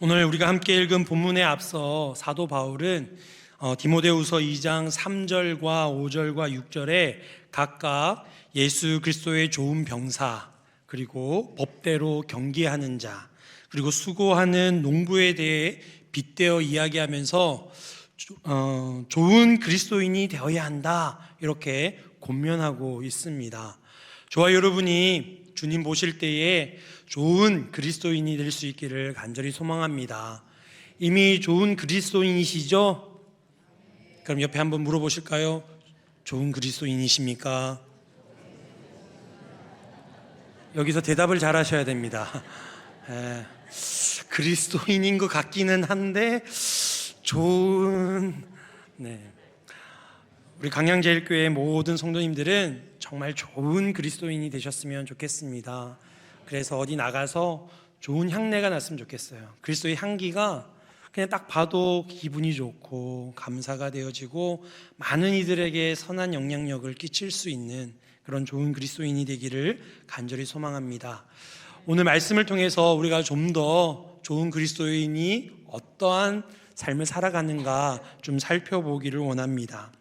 오늘 우리가 함께 읽은 본문에 앞서 사도 바울은 디모데후서 2장 3절과 5절과 6절에 각각 예수 그리스도의 좋은 병사, 그리고 법대로 경계하는 자, 그리고 수고하는 농부에 대해 빗대어 이야기하면서 좋은 그리스도인이 되어야 한다, 이렇게 권면하고 있습니다. 저와 여러분이 주님 보실 때에 좋은 그리스도인이 될 수 있기를 간절히 소망합니다. 이미 좋은 그리스도인이시죠? 그럼 옆에 한번 물어보실까요? 좋은 그리스도인이십니까? 여기서 대답을 잘 하셔야 됩니다. 그리스도인인 것 같기는 한데 우리 강양제일교회 모든 성도님들은 정말 좋은 그리스도인이 되셨으면 좋겠습니다. 그래서 어디 나가서 좋은 향내가 났으면 좋겠어요. 그리스도의 향기가 그냥 딱 봐도 기분이 좋고 감사가 되어지고 많은 이들에게 선한 영향력을 끼칠 수 있는 그런 좋은 그리스도인이 되기를 간절히 소망합니다. 오늘 말씀을 통해서 우리가 좀 더 좋은 그리스도인이 어떠한 삶을 살아가는가 좀 살펴보기를 원합니다.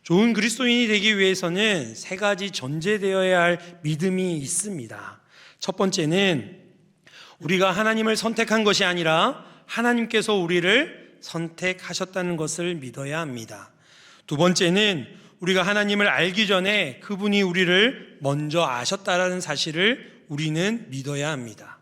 좋은 그리스도인이 되기 위해서는 세 가지 전제되어야 할 믿음이 있습니다. 첫 번째는 우리가 하나님을 선택한 것이 아니라 하나님께서 우리를 선택하셨다는 것을 믿어야 합니다. 두 번째는 우리가 하나님을 알기 전에 그분이 우리를 먼저 아셨다는 사실을 우리는 믿어야 합니다.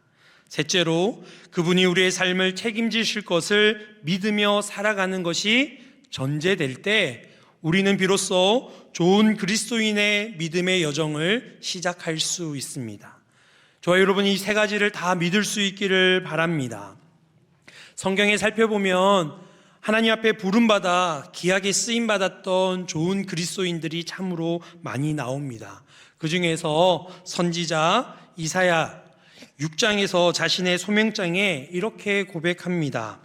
셋째로 그분이 우리의 삶을 책임지실 것을 믿으며 살아가는 것이 전제될 때 우리는 비로소 좋은 그리스도인의 믿음의 여정을 시작할 수 있습니다. 저와 여러분이 이 세 가지를 다 믿을 수 있기를 바랍니다. 성경에 살펴보면 하나님 앞에 부름받아 귀하게 쓰임받았던 좋은 그리스도인들이 참으로 많이 나옵니다. 그 중에서 선지자 이사야 6장에서 자신의 소명장에 이렇게 고백합니다.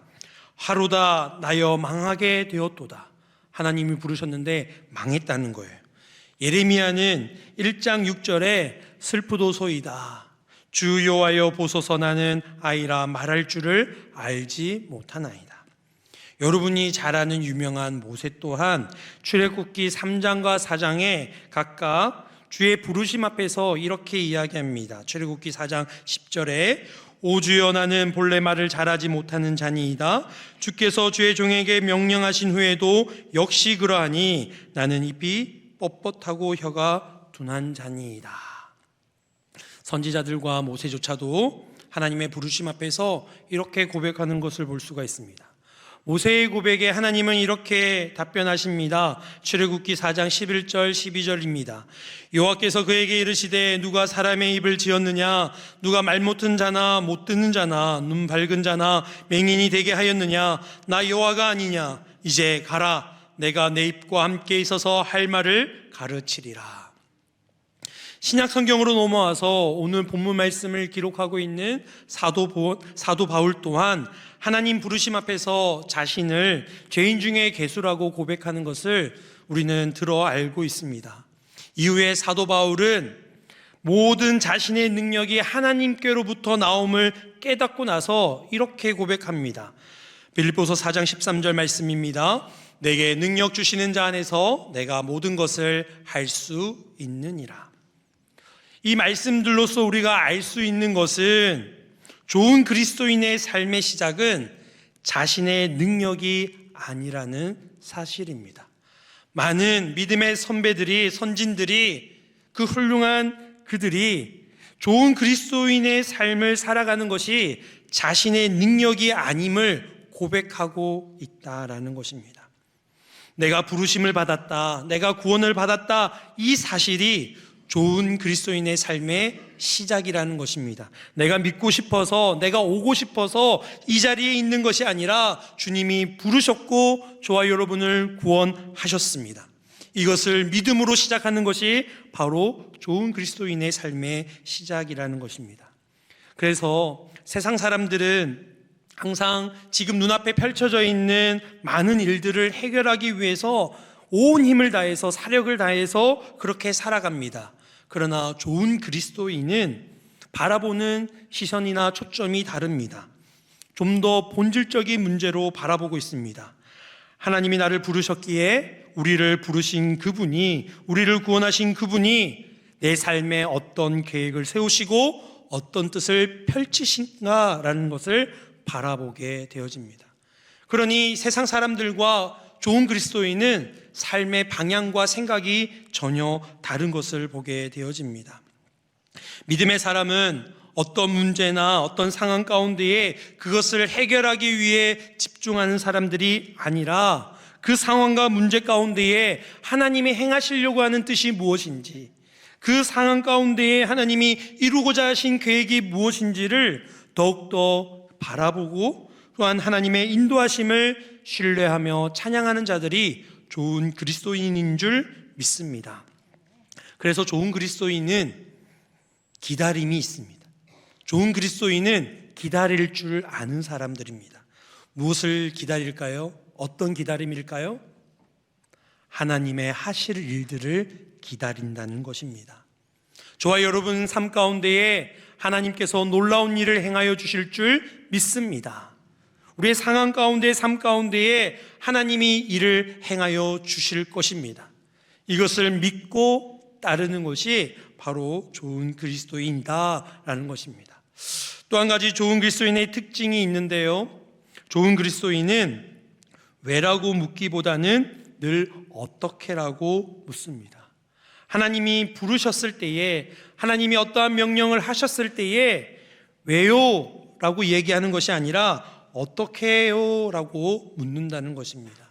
하루다 나여 망하게 되었도다. 하나님이 부르셨는데 망했다는 거예요. 예레미야는 1장 6절에 슬프도소이다. 주 여호와여 보소서 나는 아이라 말할 줄을 알지 못하나이다. 여러분이 잘 아는 유명한 모세 또한 출애굽기 3장과 4장에 각각 주의 부르심 앞에서 이렇게 이야기합니다. 출애굽기 4장 10절에 오 주여 나는 본래 말을 잘하지 못하는 자니이다. 주께서 주의 종에게 명령하신 후에도 역시 그러하니 나는 입이 뻣뻣하고 혀가 둔한 자니이다. 선지자들과 모세조차도 하나님의 부르심 앞에서 이렇게 고백하는 것을 볼 수가 있습니다. 모세의 고백에 하나님은 이렇게 답변하십니다. 출애굽기 4장 11절 12절입니다. 여호와께서 그에게 이르시되 누가 사람의 입을 지었느냐? 누가 말 못듣는 자나 못 듣는 자나 눈 밝은 자나 맹인이 되게 하였느냐? 나 여호와가 아니냐? 이제 가라. 내가 내 입과 함께 있어서 할 말을 가르치리라. 신약 성경으로 넘어와서 오늘 본문 말씀을 기록하고 있는 사도 바울 또한 하나님 부르심 앞에서 자신을 죄인 중에 괴수라고 고백하는 것을 우리는 들어 알고 있습니다. 이후에 사도 바울은 모든 자신의 능력이 하나님께로부터 나옴을 깨닫고 나서 이렇게 고백합니다. 빌립보서 4장 13절 말씀입니다. 내게 능력 주시는 자 안에서 내가 모든 것을 할 수 있느니라. 이 말씀들로서 우리가 알 수 있는 것은 좋은 그리스도인의 삶의 시작은 자신의 능력이 아니라는 사실입니다. 많은 믿음의 선진들이 그 훌륭한 그들이 좋은 그리스도인의 삶을 살아가는 것이 자신의 능력이 아님을 고백하고 있다라는 것입니다. 내가 부르심을 받았다, 내가 구원을 받았다, 이 사실이 좋은 그리스도인의 삶의 시작이라는 것입니다. 내가 믿고 싶어서, 내가 오고 싶어서 이 자리에 있는 것이 아니라 주님이 부르셨고 저와 여러분을 구원하셨습니다. 이것을 믿음으로 시작하는 것이 바로 좋은 그리스도인의 삶의 시작이라는 것입니다. 그래서 세상 사람들은 항상 지금 눈앞에 펼쳐져 있는 많은 일들을 해결하기 위해서 온 힘을 다해서 사력을 다해서 그렇게 살아갑니다. 그러나 좋은 그리스도인은 바라보는 시선이나 초점이 다릅니다. 좀 더 본질적인 문제로 바라보고 있습니다. 하나님이 나를 부르셨기에 우리를 부르신 그분이, 우리를 구원하신 그분이 내 삶에 어떤 계획을 세우시고 어떤 뜻을 펼치신가라는 것을 바라보게 되어집니다. 그러니 세상 사람들과 좋은 그리스도인은 삶의 방향과 생각이 전혀 다른 것을 보게 되어집니다. 믿음의 사람은 어떤 문제나 어떤 상황 가운데에 그것을 해결하기 위해 집중하는 사람들이 아니라 그 상황과 문제 가운데에 하나님이 행하시려고 하는 뜻이 무엇인지, 그 상황 가운데에 하나님이 이루고자 하신 계획이 무엇인지를 더욱더 바라보고 또한 하나님의 인도하심을 신뢰하며 찬양하는 자들이 좋은 그리스도인인 줄 믿습니다. 그래서 좋은 그리스도인은 기다림이 있습니다. 좋은 그리스도인은 기다릴 줄 아는 사람들입니다. 무엇을 기다릴까요? 어떤 기다림일까요? 하나님의 하실 일들을 기다린다는 것입니다. 저와 여러분 삶 가운데에 하나님께서 놀라운 일을 행하여 주실 줄 믿습니다. 우리의 상황 가운데, 삶 가운데에 하나님이 일을 행하여 주실 것입니다. 이것을 믿고 따르는 것이 바로 좋은 그리스도인이다라는 것입니다. 또 한 가지 좋은 그리스도인의 특징이 있는데요, 좋은 그리스도인은 왜라고 묻기보다는 늘 어떻게라고 묻습니다. 하나님이 부르셨을 때에, 하나님이 어떠한 명령을 하셨을 때에 왜요? 라고 얘기하는 것이 아니라 어떻게 해요? 라고 묻는다는 것입니다.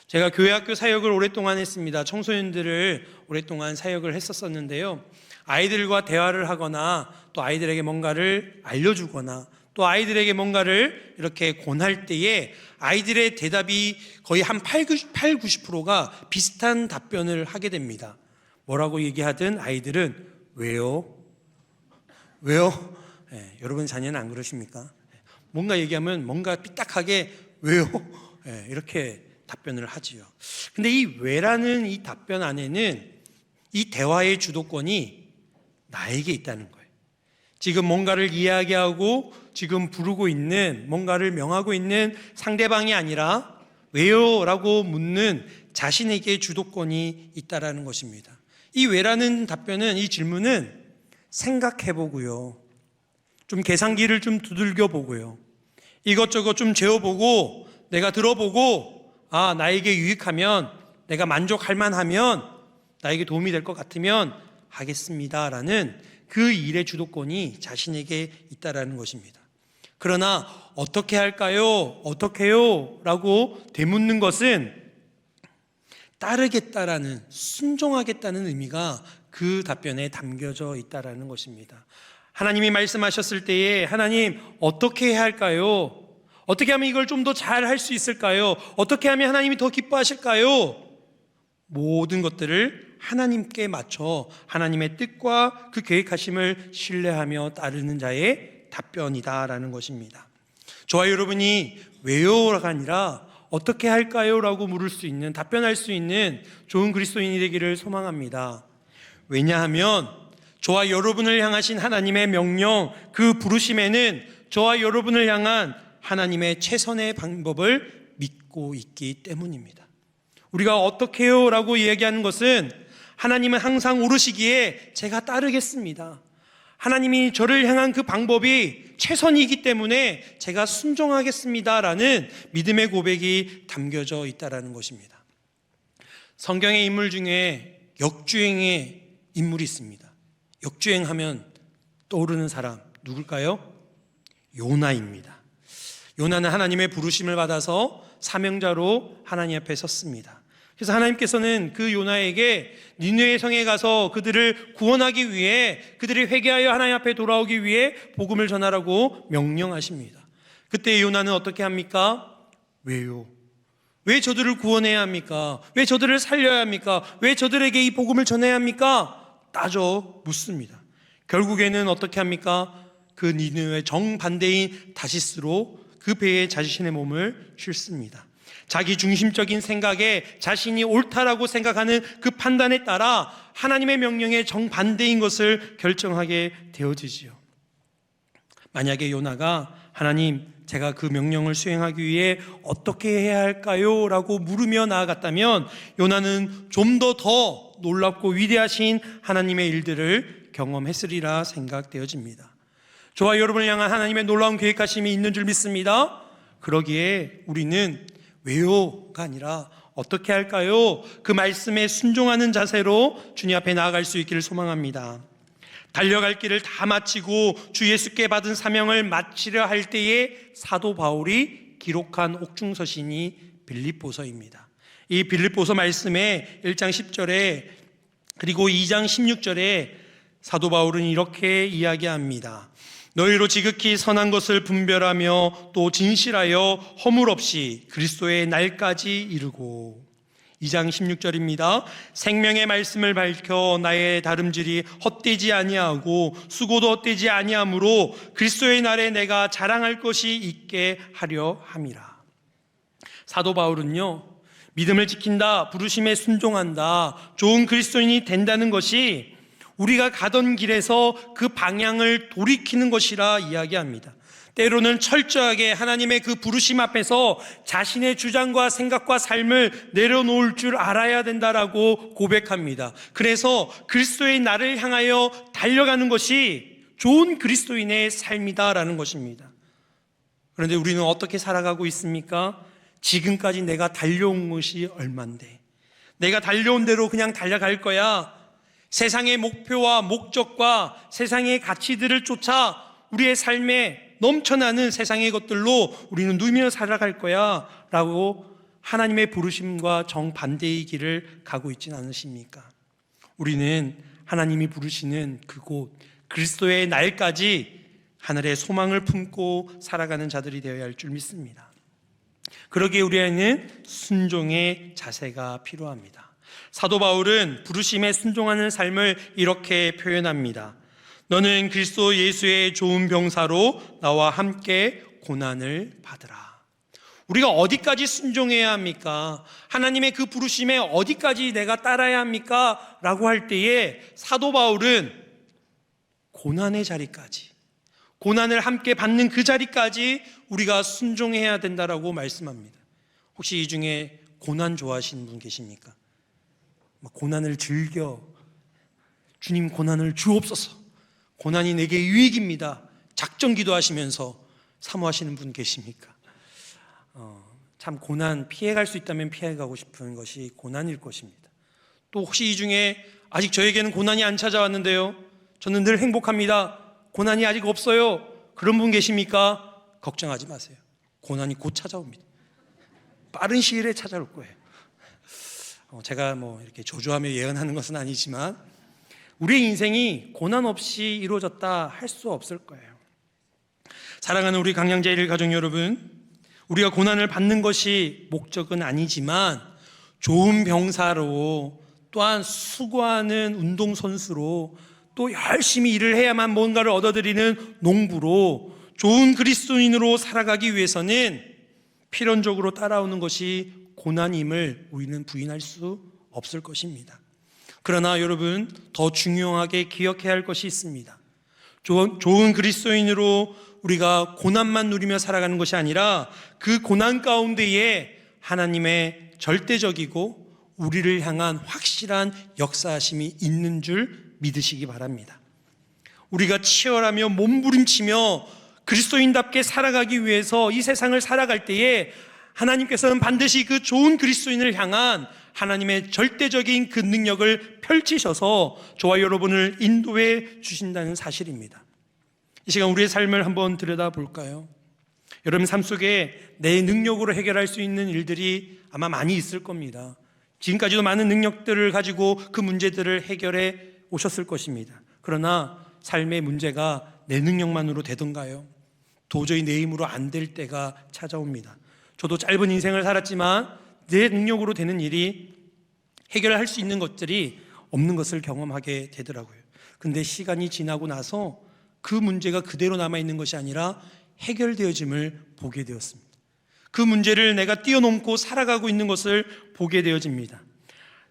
제가 교회학교 사역을 오랫동안 했습니다. 청소년들을 오랫동안 사역을 했었는데요, 아이들과 대화를 하거나 또 아이들에게 뭔가를 알려주거나 또 아이들에게 뭔가를 이렇게 권할 때에 아이들의 대답이 거의 한 90%가 비슷한 답변을 하게 됩니다. 뭐라고 얘기하든 아이들은 왜요? 왜요? 네, 여러분 자녀는 안 그러십니까? 뭔가 얘기하면 뭔가 삐딱하게 왜요? 네, 이렇게 답변을 하지요. 근데 이 왜라는 이 답변 안에는 이 대화의 주도권이 나에게 있다는 거예요. 지금 뭔가를 이야기하고 지금 부르고 있는, 뭔가를 명하고 있는 상대방이 아니라 왜요? 라고 묻는 자신에게 주도권이 있다라는 것입니다. 이 왜라는 답변은, 이 질문은 생각해보고요, 좀 계산기를 좀 두들겨 보고요, 이것저것 좀 재어보고 내가 들어보고 나에게 유익하면, 내가 만족할 만하면, 나에게 도움이 될 것 같으면 하겠습니다라는 그 일의 주도권이 자신에게 있다라는 것입니다. 그러나 어떻게 할까요? 어떻게요? 라고 되묻는 것은 따르겠다라는, 순종하겠다는 의미가 그 답변에 담겨져 있다라는 것입니다. 하나님이 말씀하셨을 때에 하나님 어떻게 해야 할까요? 어떻게 하면 이걸 좀 더 잘 할 수 있을까요? 어떻게 하면 하나님이 더 기뻐하실까요? 모든 것들을 하나님께 맞춰 하나님의 뜻과 그 계획하심을 신뢰하며 따르는 자의 답변이다라는 것입니다. 저와 여러분이 왜요가 아니라 어떻게 할까요? 라고 물을 수 있는, 답변할 수 있는 좋은 그리스도인이 되기를 소망합니다. 왜냐하면 저와 여러분을 향하신 하나님의 명령, 그 부르심에는 저와 여러분을 향한 하나님의 최선의 방법을 믿고 있기 때문입니다. 우리가 어떻게 해요? 라고 이야기하는 것은 하나님은 항상 오르시기에 제가 따르겠습니다. 하나님이 저를 향한 그 방법이 최선이기 때문에 제가 순종하겠습니다라는 믿음의 고백이 담겨져 있다는 것입니다. 성경의 인물 중에 역주행의 인물이 있습니다. 역주행하면 떠오르는 사람 누굴까요? 요나입니다. 요나는 하나님의 부르심을 받아서 사명자로 하나님 앞에 섰습니다. 그래서 하나님께서는 그 요나에게 니느웨 성에 가서 그들을 구원하기 위해, 그들이 회개하여 하나님 앞에 돌아오기 위해 복음을 전하라고 명령하십니다. 그때 요나는 어떻게 합니까? 왜요? 왜 저들을 구원해야 합니까? 왜 저들을 살려야 합니까? 왜 저들에게 이 복음을 전해야 합니까? 따져 묻습니다. 결국에는 어떻게 합니까? 그 니느웨 정반대인 다시스로 그 배에 자신의 몸을 싣습니다. 자기 중심적인 생각에 자신이 옳다라고 생각하는 그 판단에 따라 하나님의 명령에 정반대인 것을 결정하게 되어지지요. 만약에 요나가 하나님, 제가 그 명령을 수행하기 위해 어떻게 해야 할까요? 라고 물으며 나아갔다면 요나는 좀 더 놀랍고 위대하신 하나님의 일들을 경험했으리라 생각되어집니다. 저와 여러분을 향한 하나님의 놀라운 계획하심이 있는 줄 믿습니다. 그러기에 우리는 왜요가 아니라 어떻게 할까요? 그 말씀에 순종하는 자세로 주님 앞에 나아갈 수 있기를 소망합니다. 달려갈 길을 다 마치고 주 예수께 받은 사명을 마치려 할 때에 사도 바울이 기록한 옥중서신이 빌립보서입니다. 이 빌립보서 말씀에 1장 10절에 그리고 2장 16절에 사도 바울은 이렇게 이야기합니다. 너희로 지극히 선한 것을 분별하며 또 진실하여 허물 없이 그리스도의 날까지 이르고, 2장 16절입니다. 생명의 말씀을 밝혀 나의 다름질이 헛되지 아니하고 수고도 헛되지 아니하므로 그리스도의 날에 내가 자랑할 것이 있게 하려 함이라. 사도 바울은요, 믿음을 지킨다, 부르심에 순종한다, 좋은 그리스도인이 된다는 것이 우리가 가던 길에서 그 방향을 돌이키는 것이라 이야기합니다. 때로는 철저하게 하나님의 그 부르심 앞에서 자신의 주장과 생각과 삶을 내려놓을 줄 알아야 된다라고 고백합니다. 그래서 그리스도의 날을 향하여 달려가는 것이 좋은 그리스도인의 삶이다라는 것입니다. 그런데 우리는 어떻게 살아가고 있습니까? 지금까지 내가 달려온 것이 얼만데, 내가 달려온 대로 그냥 달려갈 거야, 세상의 목표와 목적과 세상의 가치들을 쫓아 우리의 삶에 넘쳐나는 세상의 것들로 우리는 누리며 살아갈 거야 라고 하나님의 부르심과 정반대의 길을 가고 있지는 않으십니까? 우리는 하나님이 부르시는 그곳 그리스도의 날까지 하늘의 소망을 품고 살아가는 자들이 되어야 할 줄 믿습니다. 그러기에 우리에는 순종의 자세가 필요합니다. 사도 바울은 부르심에 순종하는 삶을 이렇게 표현합니다. 너는 그리스도 예수의 좋은 병사로 나와 함께 고난을 받으라. 우리가 어디까지 순종해야 합니까? 하나님의 그 부르심에 어디까지 내가 따라야 합니까? 라고 할 때에 사도 바울은 고난의 자리까지, 고난을 함께 받는 그 자리까지 우리가 순종해야 된다라고 말씀합니다. 혹시 이 중에 고난 좋아하시는 분 계십니까? 고난을 즐겨, 주님 고난을 주옵소서, 고난이 내게 유익입니다, 작정 기도하시면서 사모하시는 분 계십니까? 참 고난 피해갈 수 있다면 피해가고 싶은 것이 고난일 것입니다. 또 혹시 이 중에 아직 저에게는 고난이 안 찾아왔는데요, 저는 늘 행복합니다, 고난이 아직 없어요, 그런 분 계십니까? 걱정하지 마세요. 고난이 곧 찾아옵니다. 빠른 시일에 찾아올 거예요. 제가 이렇게 조조하며 예언하는 것은 아니지만 우리의 인생이 고난 없이 이루어졌다 할 수 없을 거예요. 사랑하는 우리 강량제일 가족 여러분, 우리가 고난을 받는 것이 목적은 아니지만 좋은 병사로, 또한 수고하는 운동선수로, 또 열심히 일을 해야만 뭔가를 얻어들이는 농부로, 좋은 그리스도인으로 살아가기 위해서는 필연적으로 따라오는 것이 고난임을 우리는 부인할 수 없을 것입니다. 그러나 여러분, 더 중요하게 기억해야 할 것이 있습니다. 좋은 그리스도인으로 우리가 고난만 누리며 살아가는 것이 아니라 그 고난 가운데에 하나님의 절대적이고 우리를 향한 확실한 역사하심이 있는 줄 믿으시기 바랍니다. 우리가 치열하며 몸부림치며 그리스도인답게 살아가기 위해서 이 세상을 살아갈 때에 하나님께서는 반드시 그 좋은 그리스도인을 향한 하나님의 절대적인 그 능력을 펼치셔서 저와 여러분을 인도해 주신다는 사실입니다. 이 시간 우리의 삶을 한번 들여다볼까요? 여러분 삶 속에 내 능력으로 해결할 수 있는 일들이 아마 많이 있을 겁니다. 지금까지도 많은 능력들을 가지고 그 문제들을 해결해 오셨을 것입니다. 그러나 삶의 문제가 내 능력만으로 되던가요? 도저히 내 힘으로 안 될 때가 찾아옵니다. 저도 짧은 인생을 살았지만 내 능력으로 되는 일이, 해결할 수 있는 것들이 없는 것을 경험하게 되더라고요. 근데 시간이 지나고 나서 그 문제가 그대로 남아있는 것이 아니라 해결되어짐을 보게 되었습니다. 그 문제를 내가 뛰어넘고 살아가고 있는 것을 보게 되어집니다.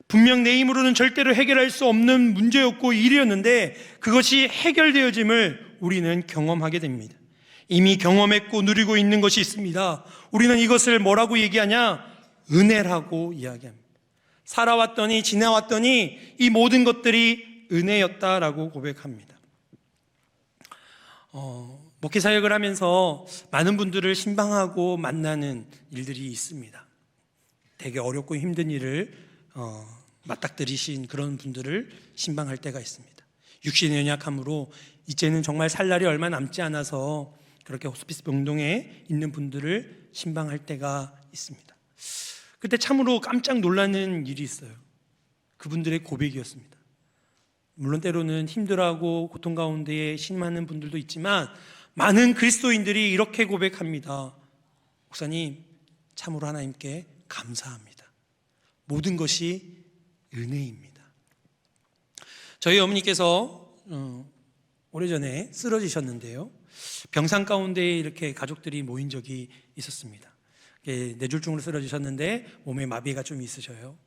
분명 내 힘으로는 절대로 해결할 수 없는 문제였고 일이었는데 그것이 해결되어짐을 우리는 경험하게 됩니다. 이미 경험했고 누리고 있는 것이 있습니다. 우리는 이것을 뭐라고 얘기하냐? 은혜라고 이야기합니다. 살아왔더니 지나왔더니 이 모든 것들이 은혜였다라고 고백합니다. 목회사역을 하면서 많은 분들을 신방하고 만나는 일들이 있습니다. 되게 어렵고 힘든 일을 맞닥뜨리신 그런 분들을 신방할 때가 있습니다. 육신의 연약함으로 이제는 정말 살 날이 얼마 남지 않아서 그렇게 호스피스 병동에 있는 분들을 신방할 때가 있습니다. 그때 참으로 깜짝 놀라는 일이 있어요. 그분들의 고백이었습니다. 물론 때로는 힘들어하고 고통 가운데에 신음하는 분들도 있지만 많은 그리스도인들이 이렇게 고백합니다. 목사님, 참으로 하나님께 감사합니다. 모든 것이 은혜입니다. 저희 어머니께서 오래전에 쓰러지셨는데요, 병상 가운데 이렇게 가족들이 모인 적이 있었습니다. 뇌졸중으로 쓰러지셨는데 몸에 마비가 좀 있으셔요.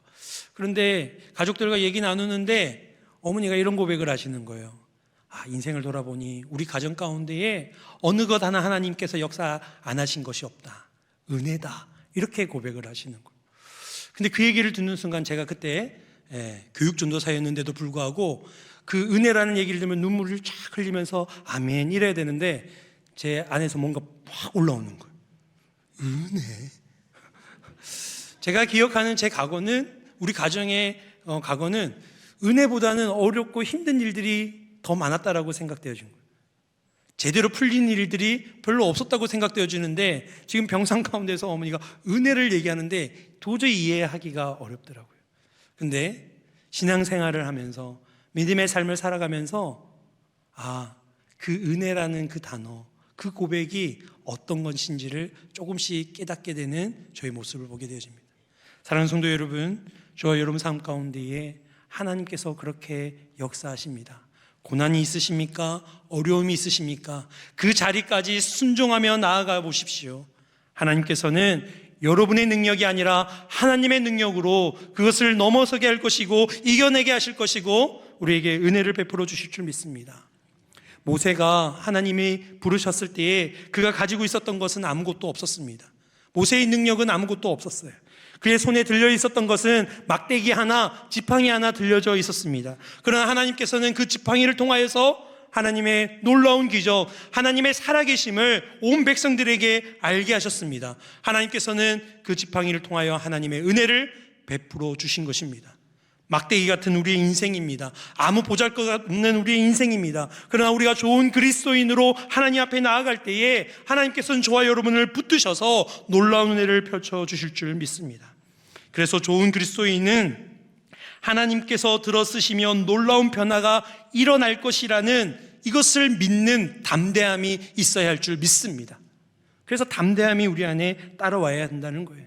그런데 가족들과 얘기 나누는데 어머니가 이런 고백을 하시는 거예요. 인생을 돌아보니 우리 가정 가운데에 어느 것 하나 하나님께서 역사 안 하신 것이 없다. 은혜다. 이렇게 고백을 하시는 거예요. 근데 그 얘기를 듣는 순간 제가 그때 교육전도사였는데도 불구하고 그 은혜라는 얘기를 들으면 눈물을 쫙 흘리면서 아멘 이래야 되는데 제 안에서 뭔가 확 올라오는 거예요. 은혜. 제가 기억하는 제 과거는, 우리 가정의 과거는 은혜보다는 어렵고 힘든 일들이 더 많았다라고 생각되어진 거예요. 제대로 풀린 일들이 별로 없었다고 생각되어지는데 지금 병상 가운데서 어머니가 은혜를 얘기하는데 도저히 이해하기가 어렵더라고요. 근데 신앙생활을 하면서 믿음의 삶을 살아가면서 그 은혜라는 그 단어, 그 고백이 어떤 것인지를 조금씩 깨닫게 되는 저의 모습을 보게 되어집니다. 사랑하는 성도 여러분, 저와 여러분 삶 가운데에 하나님께서 그렇게 역사하십니다. 고난이 있으십니까? 어려움이 있으십니까? 그 자리까지 순종하며 나아가 보십시오. 하나님께서는 여러분의 능력이 아니라 하나님의 능력으로 그것을 넘어서게 할 것이고 이겨내게 하실 것이고 우리에게 은혜를 베풀어 주실 줄 믿습니다. 모세가 하나님이 부르셨을 때에 그가 가지고 있었던 것은 아무것도 없었습니다. 모세의 능력은 아무것도 없었어요. 그의 손에 들려 있었던 것은 막대기 하나, 지팡이 하나 들려져 있었습니다. 그러나 하나님께서는 그 지팡이를 통하여서 하나님의 놀라운 기적, 하나님의 살아계심을 온 백성들에게 알게 하셨습니다. 하나님께서는 그 지팡이를 통하여 하나님의 은혜를 베풀어 주신 것입니다. 막대기 같은 우리의 인생입니다. 아무 보잘것없는 우리의 인생입니다. 그러나 우리가 좋은 그리스도인으로 하나님 앞에 나아갈 때에 하나님께서는 저와 여러분을 붙드셔서 놀라운 은혜를 펼쳐주실 줄 믿습니다. 그래서 좋은 그리스도인은 하나님께서 들어쓰시면 놀라운 변화가 일어날 것이라는 이것을 믿는 담대함이 있어야 할 줄 믿습니다. 그래서 담대함이 우리 안에 따라와야 한다는 거예요.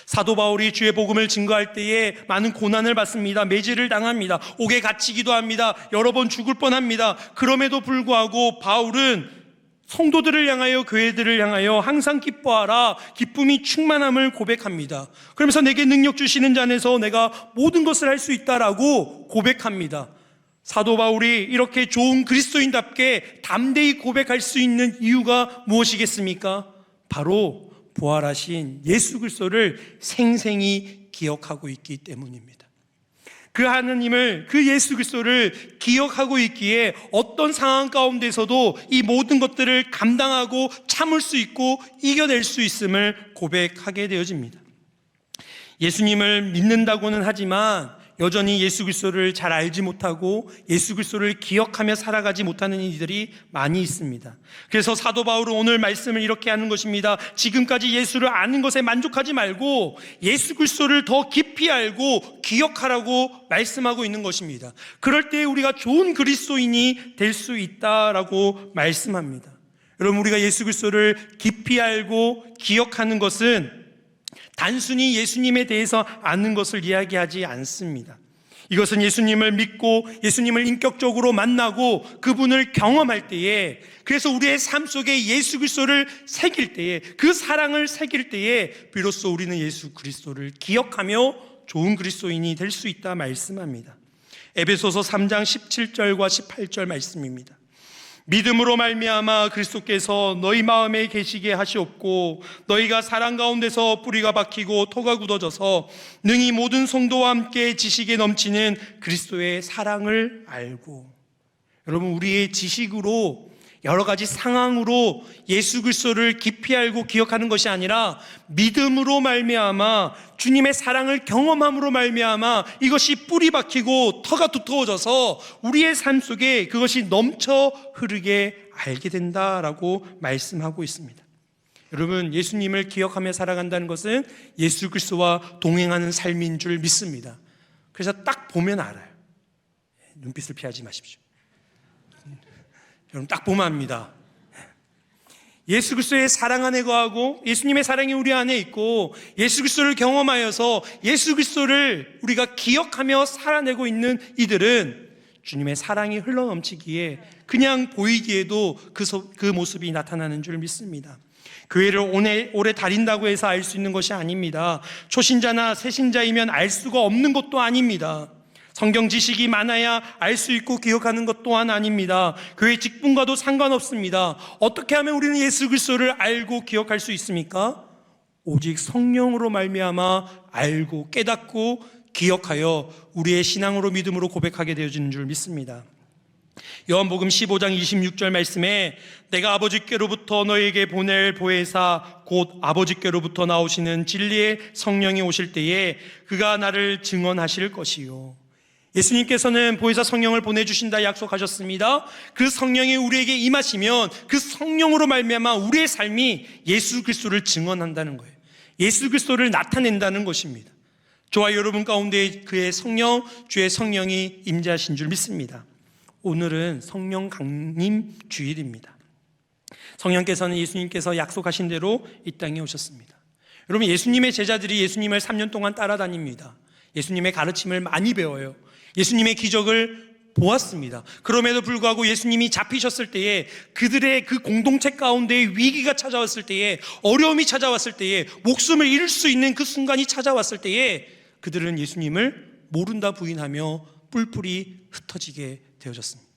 사도 바울이 주의 복음을 증거할 때에 많은 고난을 받습니다. 매질을 당합니다. 옥에 갇히기도 합니다. 여러 번 죽을 뻔합니다. 그럼에도 불구하고 바울은 성도들을 향하여, 교회들을 향하여 항상 기뻐하라, 기쁨이 충만함을 고백합니다. 그러면서 내게 능력 주시는 자 안에서 내가 모든 것을 할 수 있다라고 고백합니다. 사도 바울이 이렇게 좋은 그리스도인답게 담대히 고백할 수 있는 이유가 무엇이겠습니까? 바로 부활하신 예수 그리스도를 생생히 기억하고 있기 때문입니다. 그 하나님을, 그 예수 그리스도를 기억하고 있기에 어떤 상황 가운데서도 이 모든 것들을 감당하고 참을 수 있고 이겨낼 수 있음을 고백하게 되어집니다. 예수님을 믿는다고는 하지만 여전히 예수 그리스도를 잘 알지 못하고 예수 그리스도를 기억하며 살아가지 못하는 이들이 많이 있습니다. 그래서 사도 바울은 오늘 말씀을 이렇게 하는 것입니다. 지금까지 예수를 아는 것에 만족하지 말고 예수 그리스도를 더 깊이 알고 기억하라고 말씀하고 있는 것입니다. 그럴 때 우리가 좋은 그리스도인이 될 수 있다라고 말씀합니다. 여러분, 우리가 예수 그리스도를 깊이 알고 기억하는 것은 단순히 예수님에 대해서 아는 것을 이야기하지 않습니다. 이것은 예수님을 믿고 예수님을 인격적으로 만나고 그분을 경험할 때에, 그래서 우리의 삶 속에 예수 그리스도를 새길 때에, 그 사랑을 새길 때에 비로소 우리는 예수 그리스도를 기억하며 좋은 그리스도인이 될 수 있다 말씀합니다. 에베소서 3장 17절과 18절 말씀입니다. 믿음으로 말미암아 그리스도께서 너희 마음에 계시게 하시옵고 너희가 사랑 가운데서 뿌리가 박히고 토가 굳어져서 능히 모든 성도와 함께 지식에 넘치는 그리스도의 사랑을 알고. 여러분, 우리의 지식으로 여러 가지 상황으로 예수 그리스도를 깊이 알고 기억하는 것이 아니라 믿음으로 말미암아 주님의 사랑을 경험함으로 말미암아 이것이 뿌리 박히고 터가 두터워져서 우리의 삶 속에 그것이 넘쳐 흐르게 알게 된다라고 말씀하고 있습니다. 여러분, 예수님을 기억하며 살아간다는 것은 예수 그리스도와 동행하는 삶인 줄 믿습니다. 그래서 딱 보면 알아요. 눈빛을 피하지 마십시오. 여러분, 딱 보면 압니다. 예수 그리스도의 사랑 안에 거하고 예수님의 사랑이 우리 안에 있고 예수 그리스도를 경험하여서 예수 그리스도를 우리가 기억하며 살아내고 있는 이들은 주님의 사랑이 흘러넘치기에 그냥 보이기에도 그 모습이 나타나는 줄 믿습니다. 교회를 오래 다닌다고 해서 알 수 있는 것이 아닙니다. 초신자나 새신자이면 알 수가 없는 것도 아닙니다. 성경 지식이 많아야 알 수 있고 기억하는 것 또한 아닙니다. 교회 직분과도 상관없습니다. 어떻게 하면 우리는 예수 그리스도를 알고 기억할 수 있습니까? 오직 성령으로 말미암아 알고 깨닫고 기억하여 우리의 신앙으로 믿음으로 고백하게 되어지는 줄 믿습니다. 요한복음 15장 26절 말씀에 내가 아버지께로부터 너에게 보낼 보혜사 곧 아버지께로부터 나오시는 진리의 성령이 오실 때에 그가 나를 증언하실 것이요. 예수님께서는 보혜사 성령을 보내주신다 약속하셨습니다. 그 성령이 우리에게 임하시면 그 성령으로 말미암아 우리의 삶이 예수 그리스도를 증언한다는 거예요. 예수 그리스도를 나타낸다는 것입니다. 저와 여러분 가운데 그의 성령, 주의 성령이 임재하신 줄 믿습니다. 오늘은 성령 강림 주일입니다. 성령께서는 예수님께서 약속하신 대로 이 땅에 오셨습니다. 여러분, 예수님의 제자들이 예수님을 3년 동안 따라다닙니다. 예수님의 가르침을 많이 배워요. 예수님의 기적을 보았습니다. 그럼에도 불구하고 예수님이 잡히셨을 때에 그들의 그 공동체 가운데 위기가 찾아왔을 때에 어려움이 찾아왔을 때에 목숨을 잃을 수 있는 그 순간이 찾아왔을 때에 그들은 예수님을 모른다 부인하며 뿔뿔이 흩어지게 되어졌습니다.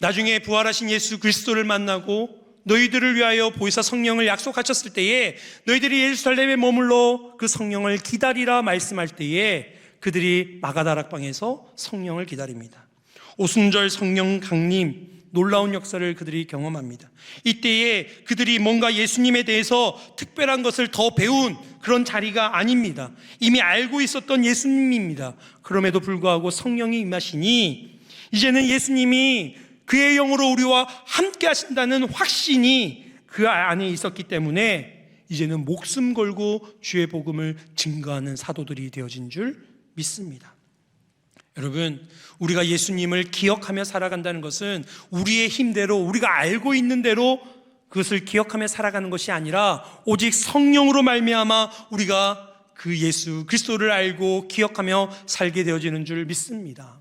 나중에 부활하신 예수 그리스도를 만나고 너희들을 위하여 보혜사 성령을 약속하셨을 때에 너희들이 예루살렘에 머물러 그 성령을 기다리라 말씀할 때에 그들이 마가다락방에서 성령을 기다립니다. 오순절 성령 강림, 놀라운 역사를 그들이 경험합니다. 이때에 그들이 뭔가 예수님에 대해서 특별한 것을 더 배운 그런 자리가 아닙니다. 이미 알고 있었던 예수님입니다. 그럼에도 불구하고 성령이 임하시니 이제는 예수님이 그의 영으로 우리와 함께 하신다는 확신이 그 안에 있었기 때문에 이제는 목숨 걸고 주의 복음을 증거하는 사도들이 되어진 줄 믿습니다. 여러분, 우리가 예수님을 기억하며 살아간다는 것은 우리의 힘대로 우리가 알고 있는 대로 그것을 기억하며 살아가는 것이 아니라 오직 성령으로 말미암아 우리가 그 예수 그리스도를 알고 기억하며 살게 되어지는 줄 믿습니다.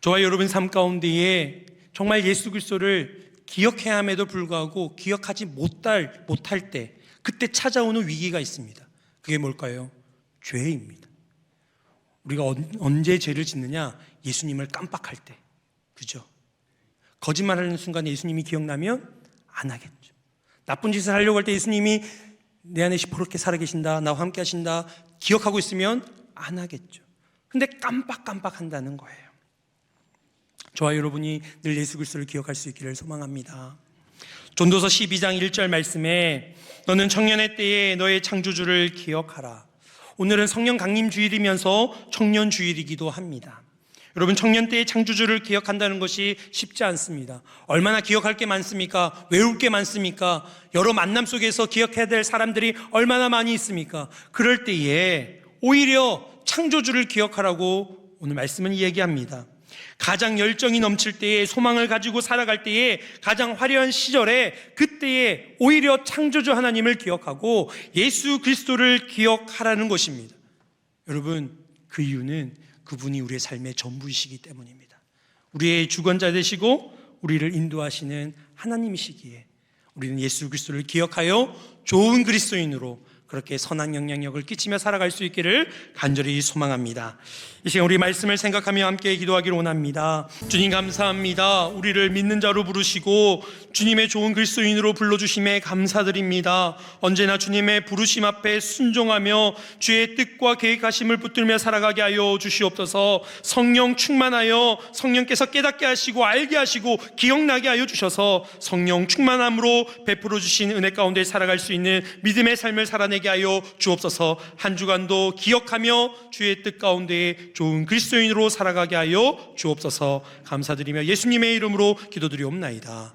저와 여러분 삶 가운데에 정말 예수 그리스도를 기억해야 함에도 불구하고 기억하지 못할 때 그때 찾아오는 위기가 있습니다. 그게 뭘까요? 죄입니다. 우리가 언제 죄를 짓느냐? 예수님을 깜빡할 때. 그죠? 거짓말하는 순간에 예수님이 기억나면 안 하겠죠. 나쁜 짓을 하려고 할 때 예수님이 내 안에 시퍼렇게 살아계신다, 나와 함께 하신다 기억하고 있으면 안 하겠죠. 근데 깜빡 한다는 거예요. 저와 여러분이 늘 예수 그리스도를 기억할 수 있기를 소망합니다. 전도서 12장 1절 말씀에 너는 청년의 때에 너의 창조주를 기억하라. 오늘은 성령 강림 주일이면서 청년 주일이기도 합니다. 여러분, 청년 때의 창조주를 기억한다는 것이 쉽지 않습니다. 얼마나 기억할 게 많습니까? 외울 게 많습니까? 여러 만남 속에서 기억해야 될 사람들이 얼마나 많이 있습니까? 그럴 때에 오히려 창조주를 기억하라고 오늘 말씀은 이야기합니다. 가장 열정이 넘칠 때에, 소망을 가지고 살아갈 때에, 가장 화려한 시절에, 그때에 오히려 창조주 하나님을 기억하고 예수 그리스도를 기억하라는 것입니다. 여러분, 그 이유는 그분이 우리의 삶의 전부이시기 때문입니다. 우리의 주권자 되시고 우리를 인도하시는 하나님이시기에 우리는 예수 그리스도를 기억하여 좋은 그리스도인으로 그렇게 선한 영향력을 끼치며 살아갈 수 있기를 간절히 소망합니다. 이 시간 우리 말씀을 생각하며 함께 기도하기를 원합니다. 주님 감사합니다. 우리를 믿는 자로 부르시고 주님의 좋은 그리스도인으로 불러주심에 감사드립니다. 언제나 주님의 부르심 앞에 순종하며 주의 뜻과 계획하심을 붙들며 살아가게 하여 주시옵소서. 성령 충만하여 성령께서 깨닫게 하시고 알게 하시고 기억나게 하여 주셔서 성령 충만함으로 베풀어 주신 은혜 가운데 살아갈 수 있는 믿음의 삶을 살아내게 하여 주옵소서. 한 주간도 기억하며 주의 뜻 가운데 좋은 그리스도인으로 살아가게 하여 주옵소서. 감사드리며 예수님의 이름으로 기도드리옵나이다.